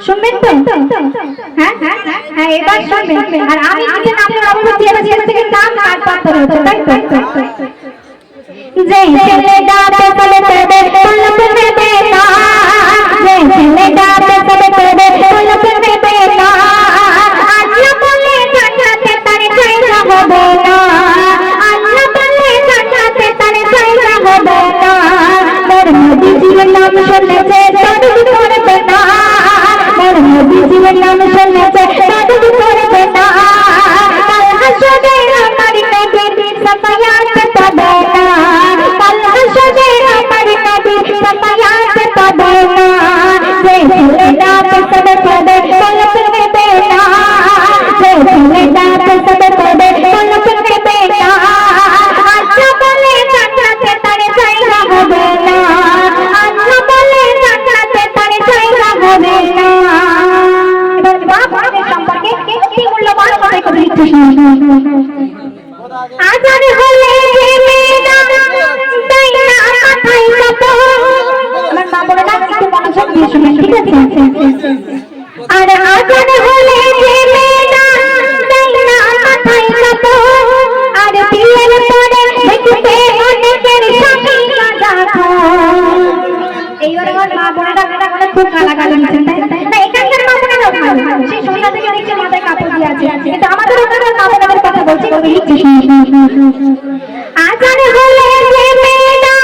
শুনবেন তো? হ্যাঁ হ্যাঁ হ্যাঁ, এবার শুনবেন। আর আমি যদি নাম রবীন্দ্র এবার থেকে নাম কাট পাত্র হচ্ছে, তাই তো? যে ছেলেটা পেছনে পড়বে পলক নেবে না, যে ছেলেটা পেছনে পড়বে পলক নেবে না, আল্লাহ বলে জান্নাতে তার জায়গা হবে না, আল্লাহ বলে জান্নাতে তার জায়গা হবে না। মোর নবীজির নাম শুনেছে তদব করবে না, মোর নবীজির নাম শুনেছে তদব করবে না, কাল হাসরে আমার নবী সাফায়াত পাবে না, কাল হাসরে আমার নবী সাফায়াত পাবে না। যে ছেলেটা পেছনে পড়বে পলক নেবে না, যে ছেলেটা পেছনে পড়বে পলক নেবে না, আল্লাহ বলে জান্নাতে তার জায়গা হবে না, আল্লাহ বলে জান্নাতে তার জায়গা হবে না। এবার বাবা সম্পর্কে একটি মূল্যবান কথা লিখতে আজান হলে মেয়েরা তাই না মাথায় কাপড়, আমার মা বলে না একটু মনোযোগ দিয়ে শুনুন, ঠিক আছে? আর আজান হলে মেয়েরা তাই না মাথায় কাপড়, আর বিয়ের পরে দেখতে অনেকের স্বামী গাঁজা খায়। এইবার আমার মা বোনেরা খুব গালাগালি দিচ্ছেন, তাই না? এখানকার মা বোনেরা ভালো, সেই সন্ধ্যা থেকে দেখছে মাথায় কাপড় দিয়ে আছে, কিন্তু আমাদের ওখানে মা বোনেদের কথা বলছি, আজান হলে মেয়েরা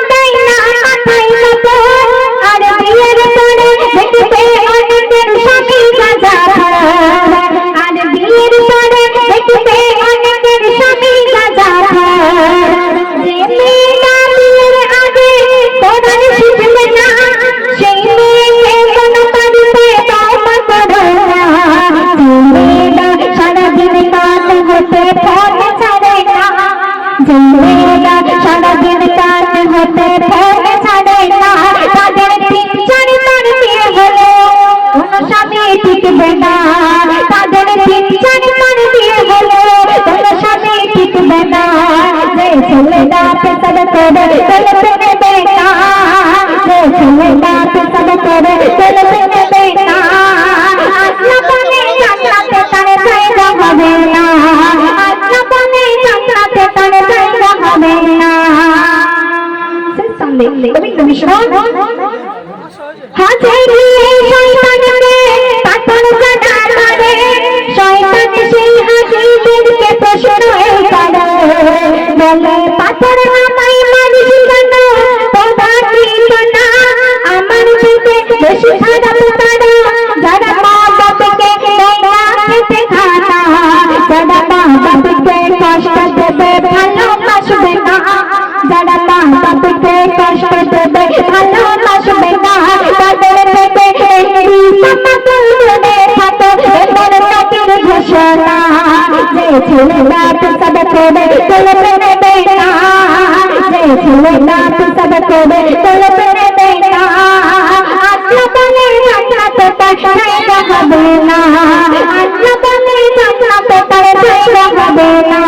তাই না মাথায় কাপড়, আর বিয়ের পরে দেখতে অনেকের স্বামী গাঁজা খায়, আর বিয়ের পরে দেখতে অনেকের স্বামী গাঁজা খায়। যে মেয়েটা বিয়ের আগে কোরআন শিখবে না, সেই মেয়েকে কোনো বাড়িতে তওবা করো না, যে মেয়েটা সারাদিন কাজ হতে ফোন ছাড়ে না, যে মেয়েটা সারাদিন কাজ হতে ফোন ছাড়ে না, তাদের 3-4 বার বিয়ে হলো কোনো স্বামী টিকবে না, তাদের 3-4 বার বিয়ে হলো কোনো স্বামী টিকবে না। যে ছেলেটা পেছনে পড়বে পলক নেবে না, যে ছেলেটা পেছনে পড়বে পলক নেবে না, আল্লাহ বলে জান্নাতে তার জায়গা হবে না, আল্লাহ বলে জান্নাতে তার জায়গা হবে না। সামনে রবীন্দ্র মিশ্রণ হাতে নিয়ে শয়তানকে পাথর কাটা মারে, শয়তান সেই হাসিদেরকে প্রশ্ন করে, বলে পাথর আমায় মারিস কেন, তোরা ঠিক না, আমার থেকে বেশি খারাপ তারা যারা মা বাবাকে দেয় না খেতে খানা, যারা মা বাবাকে কষ্ট দেবে ভালোবাসবে না, যারা মা বাবাকে কষ্ট দেবে ভালোবাসবে না, তাদের থেকে দূরে থাকো এবার নবীর ঘোষণা। যে ছেলেরা পেছনে পড়বে পলক নেবে না, যে ছেলেরা পেছনে পড়বে পলক নেবে না, আল্লাহ বলে জান্নাতে তার জায়গা হবে না, আল্লাহ বলে জান্নাতে তার জায়গা হবে না।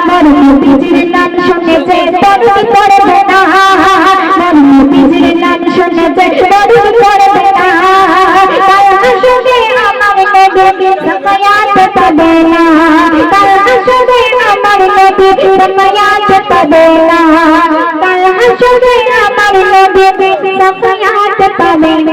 মোর নবীজির নাম শুনেছে তদব করবে না, মোর নবীজির নাম শুনেছে তদব করবে না, কাল হাসরে আমার নবী সাফায়াত পাবে না, কাল হাসরে আমার নবী সাফায়াত পাবে না, কাল হাসরে আমার নবী সাফায়াত পাবে না।